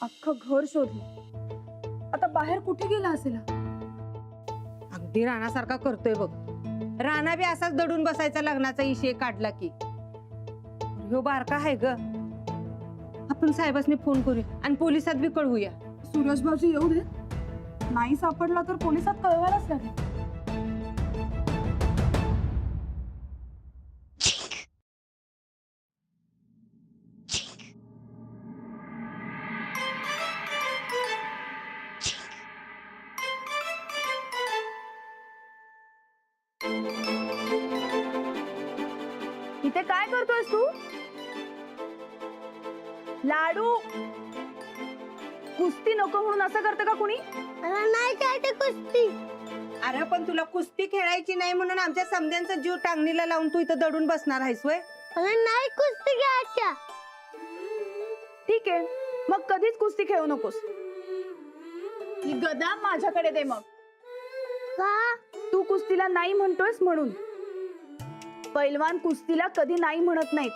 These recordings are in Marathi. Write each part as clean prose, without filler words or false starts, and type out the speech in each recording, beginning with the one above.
अख्खं घर शोधलं, आता बाहेर कुठे गेला असेल हा? अगदी राणासारखा करतोय बघ. राणा बी असाच दडून बसायचा लग्नाचा इशे काढला की. ह्यो बारका आहे ग. आपण साहेबांनी फोन करूया आणि पोलिसात बी कळवूया. सुरेश भाऊजी येऊ दे, नाही सापडला तर पोलिसात कळवायलाच लागेल. इथे काय करतोयस तू? लाडू, कुस्ती नको म्हणून असं करतं का कुणी? नाही खेळते कुस्ती. अरे पण तुला कुस्ती खेळायची नाही म्हणून आमच्या समद्यांचा जीव टांगणीला लावून तू इथं दडून बसणार आहेस वय? नाही कुस्ती खेळायच्या. ठीक आहे, मग कधीच कुस्ती खेळू नकोस. ही गदा माझ्याकडे दे मग. का? तू कुस्तीला नाही म्हणतोयस म्हणून. पैलवान कुस्तीला कधी नाही म्हणत नाहीत.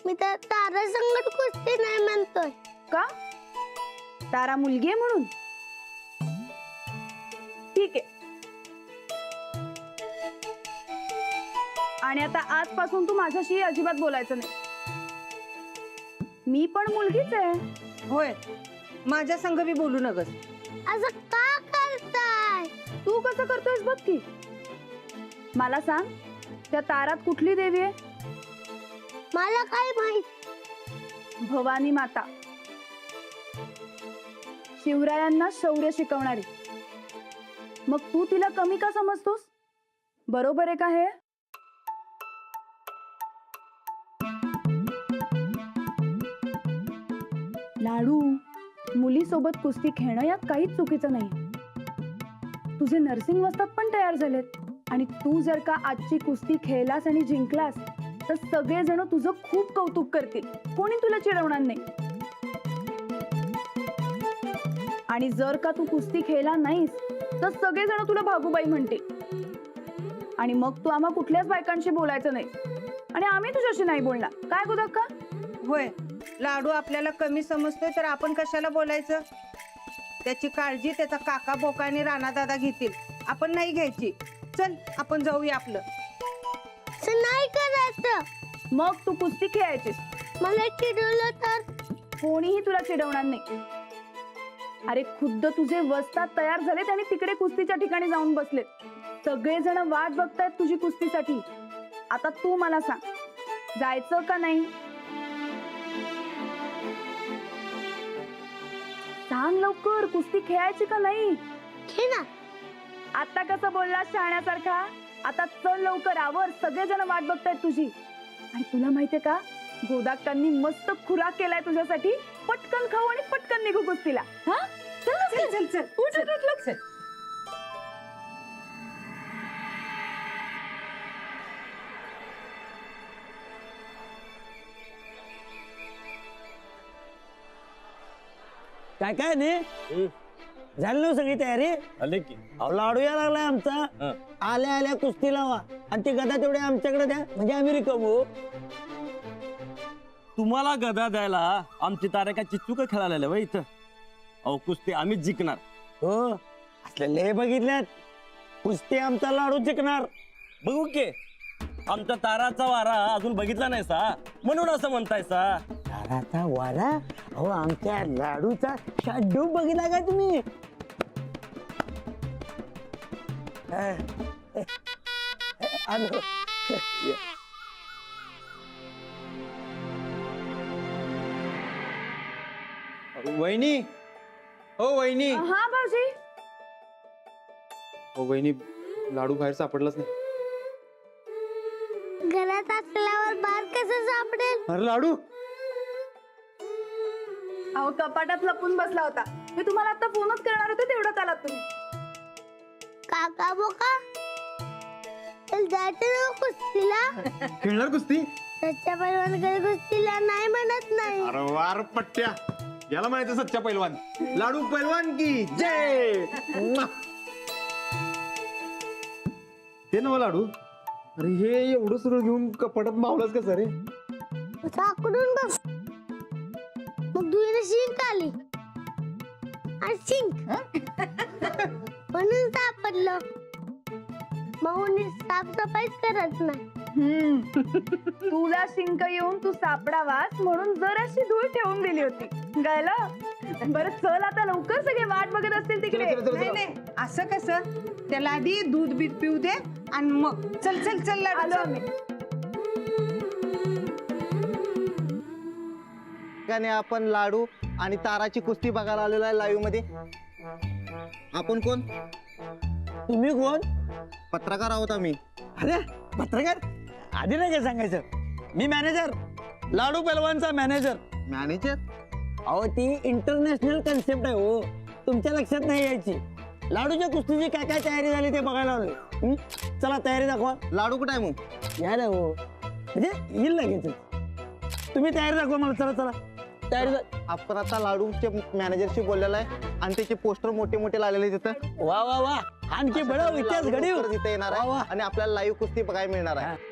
मी तर तारा संगत कुस्ती नाही म्हणतोय. का? तारा मुलगी आहे म्हणून? ठीक आहे. आणि आता आजपासून तू माझ्याशी अजिबात बोलायचं नाही. मी पण मुलगीच आहे. होय, माझ्या संग बी बोलू नगस. असं का करताय? तू कसं करतोयस बघ की. मला सांग, त्या तारात कुठली देवी आहे? मला काय माहित. भवानी माता, शिवरायांना शौर्य शिकवणारी. मग तू तिला कमी का समजतोस? बरोबर आहे का हे? लाडू, मुलीसोबत कुस्ती खेळणं यात काहीच चुकीचं नाही. तुझे नर्सिंग वस्ताद पण तयार झालेत आणि तू जर का आजची कुस्ती खेळलास आणि जिंकलास तर सगळेजण तुझं खूप कौतुक करतील. कोणी तुला चिडवणार नाही. आणि जर का तू कुस्ती खेळला नाहीस तर सगळेजण तुला भागूबाई म्हणतील. आणि मग तू आम्हा कुठल्याच बायकांशी बोलायचं नाही आणि आम्ही तुझ्याशी नाही बोलणार. काय गुदक्का? होय, लाडू आपल्याला कमी समजतोय तर आपण कशाला बोलायचं? त्याची काळजी त्याचा काका बोका आणि राणा दादा घेतील, आपण नाही घ्यायची. चल आपण जाऊया आपलं. असं नाही करायचं. मग तू कुस्ती खेळायचीस. मला चिडवलं तर? कोणीही तुला चिडवणार नाही. अरे खुद्द तुझे वस्ताद तयार झालेत आणि तिकडे कुस्तीच्या ठिकाणी जाऊन बसलेत. सगळेजण वाट बघतायत तुझी कुस्तीसाठी. आता तू मला सांग, जायचं का नाही? सांग लवकर, कुस्ती खेळायची का नाही? खेळणार. आता कसं बोलला शहाण्यासारखा? आता चल लवकर, आवर, सगळेजण वाट बघतायत तुझी. आणि तुला माहितीये का, गोदाक्कांनी मस्त खुराक केलाय तुझ्यासाठी. पटकन खाऊ आणि पटकन निघू कुस्तीला. हा, चल चल चल चल, उठ उठ उठ चल. काय काय नाही झाली ना सगळी तयारी? आले की अहो लाडू या लागलाय आमचा. आल्या आल्या कुस्ती लावा आणि ती गदा तेवढे आमच्याकडे द्या, म्हणजे आम्ही रिकामू. तुम्हाला गदा द्यायला आमची तारे काय चिच्चू का खेळायला वय इथं? अहो कुस्ती आम्हीच जिंकणार. हो, असले लय बघितल्यात. कुस्ती आमचा लाडू जिंकणार. बघू की आमच्या ताराचा वारा अजून बघितला नाही सा म्हणून असं म्हणताय सा. ताराचा वारा? अहो आमच्या लाडूचा शाडू बघितला का तुम्ही? आलो. वहिनी, हो वहिनी. हा भाऊजी. हो वहिनी, लाडू बाहेर सापडलाच नाही. घरात असल्यावर बाहेर कसं सापडेल? अरे लाडू, अहो कपाटात लपून बसला होता. मी तुम्हाला आता फोनच करणार होते, तेवढ्यात आलात तुम्ही. काका बोका, चल जायचं ना कुस्तीला. खेळणार कुस्ती? सच्चा पैलवानकडे कुस्तीला नाही म्हणत नाही. अरे वार पट्ट्या, याला म्हणायचं सच्चा पैलवान. लाडू पैलवान की जय. ते नव लाडू. अरे हे एवढं सुरू घेऊन कपाटात मावलाच कसं रे? साकडून बघ. मग धुईने शिंक आली आणि शिंक म्हणून सापडलं. माऊनी साफसफाईच करत नाही. तुला शिंक येऊन तू सापडावास म्हणून जराशी धूळ ठेवून दिली होती. कळलं? बरं चल आता लवकर, सगळे वाट बघत असतील तिकडे. नाही नाही, असं कसं? त्याला आधी दूध बीत पिऊ दे आणि मग चल चल चल लाडू, आलो चल. आम्ही. आणि आपण लाडू आणि ताराची कुस्ती बघायला आलेलो आहे लाईव्ह मध्ये. आपण कोण? तुम्ही कोण? पत्रकार आहोत आम्ही. अरे पत्रकार? आधी नाही काय सांगायचं? मी मॅनेजर, लाडू पहलवानचा मॅनेजर. मॅनेजर? अहो ती इंटरनॅशनल कन्सेप्ट आहे हो, तुमच्या लक्षात नाही यायची. लाडूच्या कुस्तीची काय काय तयारी झाली ते बघायला आलोय. चला तयारी दाखवा. लाडू कुठं आहे मग? यायला हो, म्हणजे येईल लगेच. तुम्ही तयारी दाखवा मला. चला चला तयारी. आपण आता लाडूच्या मॅनेजरशी बोललेला आहे आणि त्याचे पोस्टर मोठे मोठे लावलेले तिथं. वा वा वा, आणखी बडा इतिहास घडीव तिथे येणार आहे आणि आपल्याला लाईव्ह कुस्ती बघायला मिळणार आहे.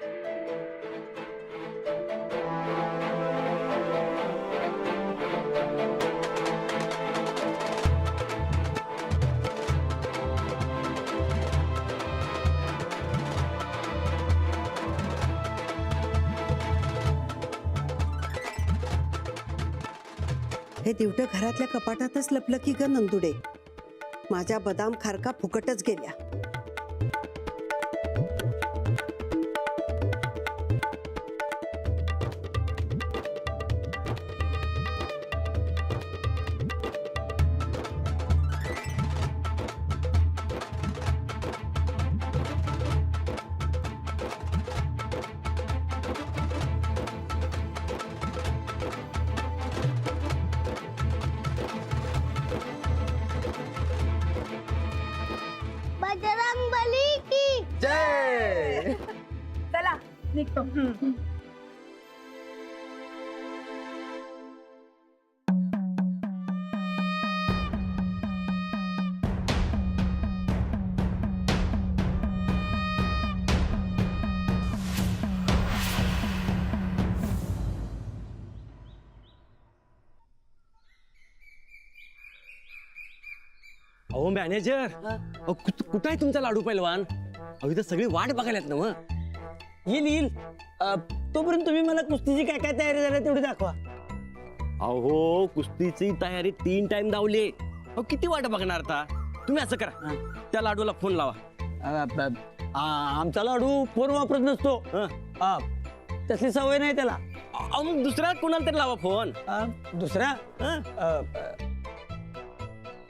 हे दिवटं घरातल्या कपाटातच लपलं की ग नंदुडे. माझ्या बदाम खारका फुकटच गेल्या. बजरंग बली की जय. चला निघतो. अहो मॅनेजर, कुठं आहे तुमचा लाडू पैलवान? अहो इथं सगळी वाट बघायला ना मग. येईल येईल. तोपर्यंत तुम्ही मला कुस्तीची काय काय तयारी झाली तेवढी दाखवा. अहो कुस्तीची तयारी 3 टाइम धावली. अहो किती वाट बघणार आता? तुम्ही असं करा, त्या लाडूला फोन लावा. आमचा लाडू फोन वापरत नसतो. तसली सवय नाही त्याला. अहो मग दुसऱ्या कोणाला तरी लावा फोन. दुसरा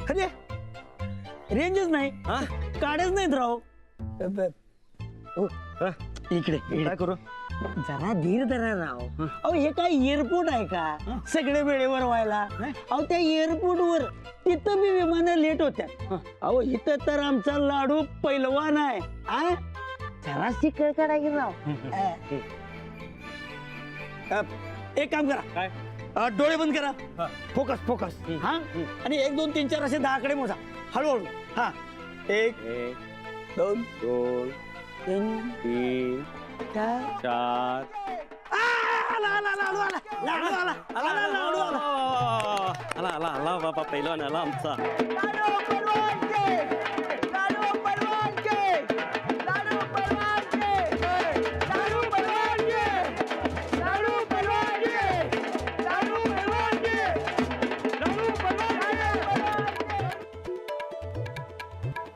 अरे रेंजच नाही, काढच नाहीत राव. इकडे काय करू? जरा धीर धरा राव. अहो हे काय एअरपोर्ट आहे का सगळे वेळेवर व्हायला? अहो त्या एअरपोर्ट वर तिथं बी विमानं लेट होत्या. अहो इथं तर आमचा लाडू पैलवान आहे. जरा शिकळ करा की राव. एक काम करा, काय? डोळे बंद करा. Focus focus. हा आणि 1 2 3 4 असे 10 कडे मोजा हळूहळू. हा 1 2 2 3 3 4. आला बाबा पैलवान आला आमचा.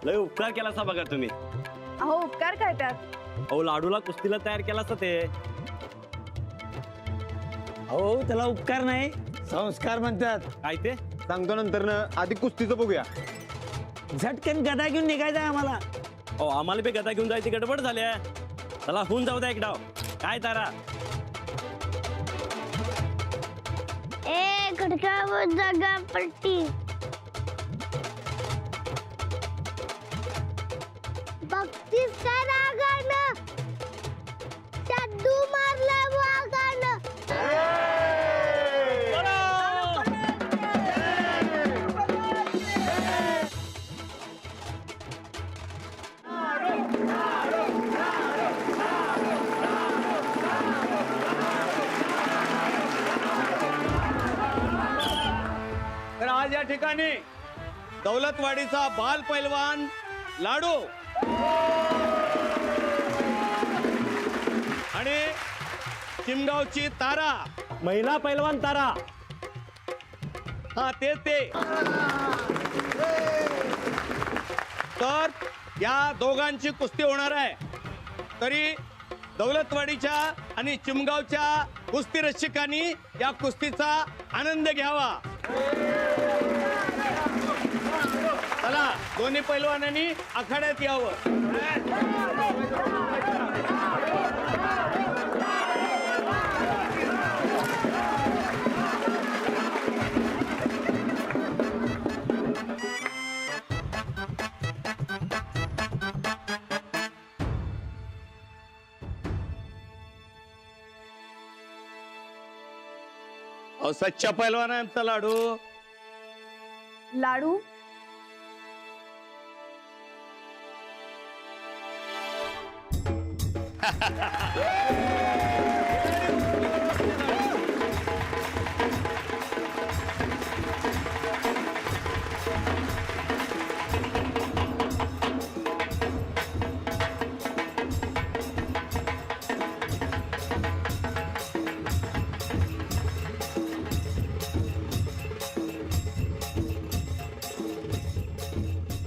लय उपकार केला सा बघा तुम्ही. अहो उपकार काय त्यात? अहो लाडूला कुस्तीला तयार केला ते. हो त्याला उपकार नाही संस्कार म्हणतात. काय ते? सांगतो नंतर ना, आधी कुस्तीचं बघूया. झटकन गदा घेऊन निघायचं आम्हाला. अहो आम्हाला बी गदा घेऊन जायची गडबड झाल्या. चला होऊन जाऊ द्या एक डाव. काय तारा? खडकावर जागा पट्टी. बघतीस का रागानं? जादू मारला वागानं. ठिकाणी दौलतवाडीचा बाल पैलवान लाडू आणि चिमगावची तारा, महिला पैलवान तारा. हा ते तर या दोघांची कुस्ती होणार आहे. तरी दौलतवाडीच्या आणि चिमगावच्या कुस्ती रसिकांनी या कुस्तीचा आनंद घ्यावा. चला, दोन्ही पैलवानांनी आखाड्यात यावं. अहो, सच्चा पैलवान आहे आमचा लाडू. लाडू,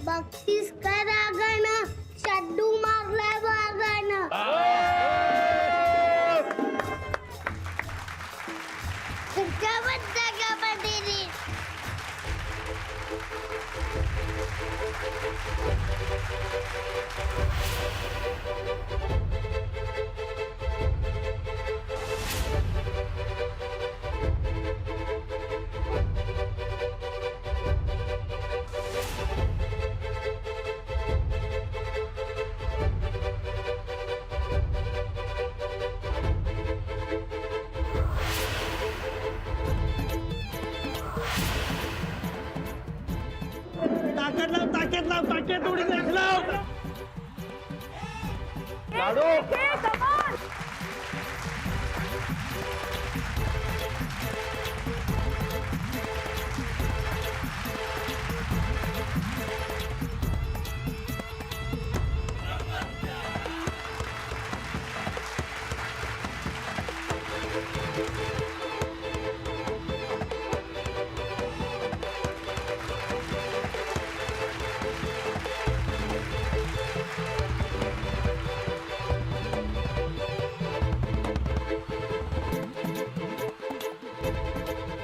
बघतीस का रागानं शड्डू मारलाय वागानं. तुझ्यावर जागा पडली.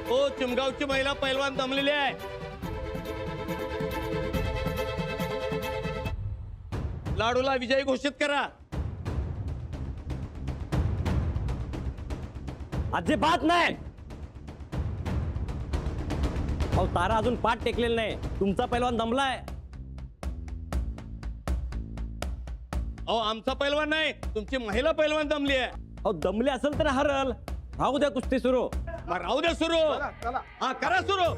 हो, चिमगावची महिला पैलवान दमलेली आहे. लाडूला विजयी घोषित करा. अजिबात नाही. अहो, तारा अजून पाठ टेकलेला नाही. तुमचा पैलवान दमलाय. अहो, आमचा पैलवान नाही, तुमची महिला पैलवान दमली आहे. अहो, दमले असेल तर हरल. राहू द्या कुस्ती सुरू. मग राहू द्या सुरू. हा, करा सुरू.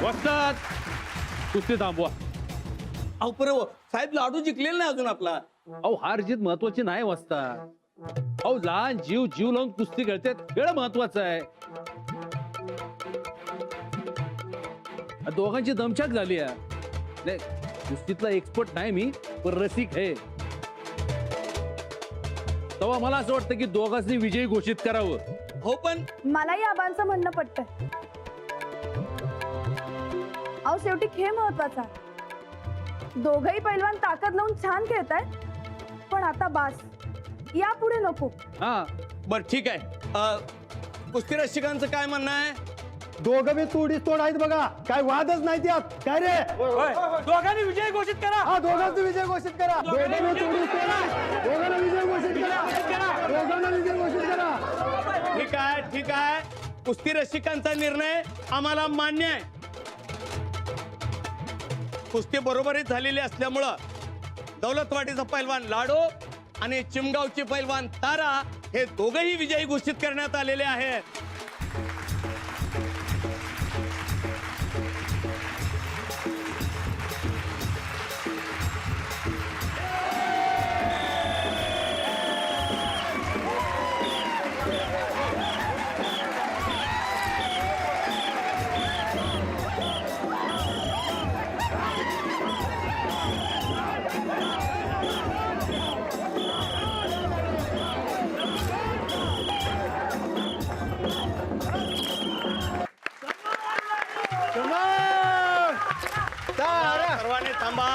वस्ताद कुस्ती थांबवा. अहो, बरोबर साहेब, लाडू जिंकलेला नाही अजून आपला. अहो, हार जीत महत्वाची नाही वस्ताद. अहो, लहान जीव जीव लावून कुस्ती खेळतात, खेळ महत्वाचा आहे. दोघांची दमछाक झाली आहे. नाही, कुस्तीतला एक्सपर्ट नाही मी, पण रसिक आहे. तेव्हा मला असं वाटतं की दोघांनी विजयी घोषित करावं. हो पण मलाही आबांचं म्हणणं पटतंय. अहो शेवटी खेळ महत्वाचा. दोघही पैलवान ताकद लावून छान खेळतायत, पण आता बास, यापुढे नको. हा, बर ठीक आहे. कुस्ती रसिकांचं काय म्हणणं आहे? दोघं बी तोडीस तोड आहेत बघा, काय वादच नाही त्यात. काय रे, दोघांनी विजय घोषित करा. हा दोघांचा विजय घोषित करा. दोघं बी तोडीस तोड आहेत. दोघांना विजय घोषित करा. दोघांना विजय घोषित करा. ठीक आहे, ठीक आहे. कुस्ती रसिकांचा निर्णय आम्हाला मान्य आहे. कुस्ती बरोबरीत झालेली असल्यामुळं दौलतवाडीचा पैलवान लाडो आणि चिमगावची पैलवान तारा हे दोघही विजयी घोषित करण्यात आलेले आहेत. सर्वांनी थांबा.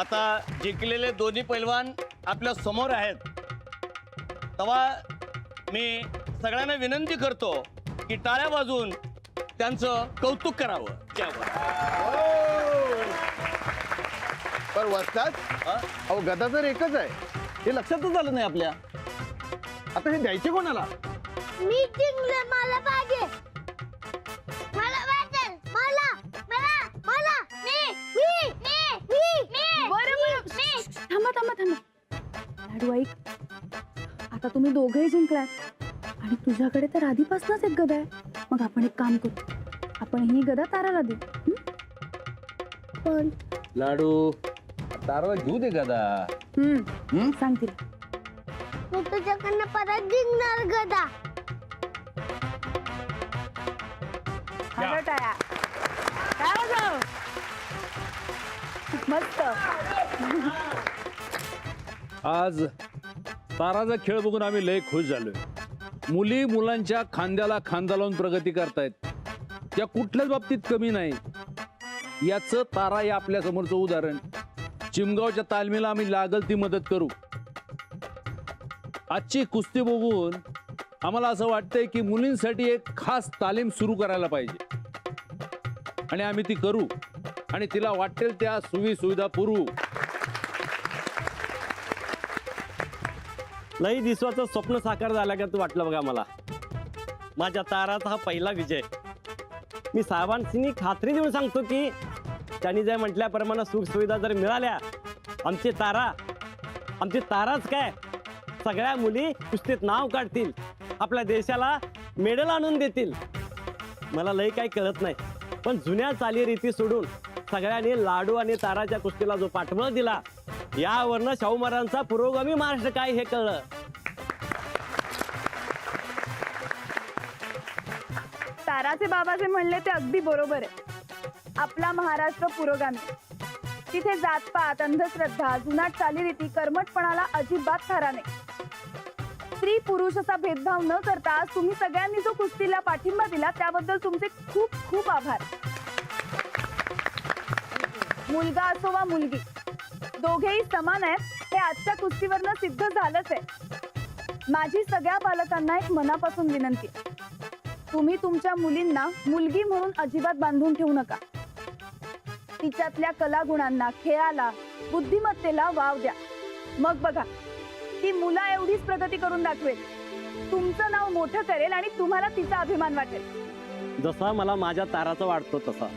आता जिंकलेले दोन्ही पैलवान आपल्या समोर आहेत. तेव्हा मी सगळ्यांना विनंती करतो की टाळ्या वाजवून त्यांचं कौतुक करावं. पर वस्तात अहो गदा तर एकच आहे, हे लक्षातच झालं नाही आपल्या. आता हे द्यायचे कोणाला? मी जिंकले, मला पाहिजे. मला वाटेल, मला मला मला मी बरं थांबा थांबा थांबा. लाडू ऐक, आता तुम्ही दोघेही जिंकलात आणि तुझ्याकडे तर आधीपासूनच एक गदा आहे. मग आपण एक काम करू, आपण ही गदा ताराला देऊ. पण लाडू ताराला घेऊ दे गदा. सांग तिला. मी तुझ्याकडनं परत जिंकणार गदा. अरे टाळ्या. टाळ्या वाजव. मस्त. आज ताराचा खेळ बघून आम्ही लय खुश झालोय. मुली मुलांच्या खांद्याला खांदा लावून प्रगती करतायत, त्या कुठल्याच बाबतीत कमी नाही. याचं तारा या आपल्या समोरचं उदाहरण. चिमगावच्या तालमीला आम्ही लागल ती मदत करू. आजची कुस्ती बघून आम्हाला असं वाटतंय की मुलींसाठी एक खास तालीम सुरू करायला पाहिजे आणि आम्ही ती करू आणि तिला वाटेल त्या सुविधा पुरवू. लई दिवसाचं स्वप्न साकार झालं का तू वाटलं बघा मला. माझ्या ताराचा हा पहिला विजय. मी साहेबांनी खात्री देऊन सांगतो की त्यांनी जे म्हटल्याप्रमाणे सुखसुविधा जर मिळाल्या, आमची ताराच काय सगळ्या मुली कुस्तीत नाव काढतील, आपल्या देशाला मेडल आणून देतील. मला लई काही कळत नाही, पण जुन्या चालीरीती सोडून सगळ्यांनी लाडू आणि ताराच्या कुस्तीला जो पाठबळ दिला, यावरनं शाहू महाराजांचा पुरोगामी महाराष्ट्र काय हे कळलं. ताराचे बाबा जे म्हणले ते अगदी बरोबर आहे. आपला महाराष्ट्र पुरोगामी. तिथे जातपात, अंधश्रद्धा, जुनाट चालीरीती, कर्मठपणाला अजिबात थारा नाही. स्त्री पुरुष असा भेदभाव न करता तुम्ही सगळ्यांनी जो कुस्तीला पाठिंबा दिला त्याबद्दल तुमचे खूप खूप आभार. मुलगा असो वा मुलगी, दोघेही समान आहेत हे आजच्या कुस्तीवरनं सिद्ध झालंच आहे. माझी सगळ्या पालकांना एक मनापासून विनंती आहे, तुम्ही तुमच्या मुलींना मुलगी म्हणून अजिबात बांधून ठेवू नका. तिच्यातल्या कलागुणांना, खेळाला, बुद्धिमत्तेला वाव द्या. मग बघा, ती मुला एवढीच प्रगती करून दाखवेल, तुमचं नाव मोठं करेल आणि तुम्हाला तिचा अभिमान वाटेल. जसा मला माझ्या ताराचा वाटतो तसा.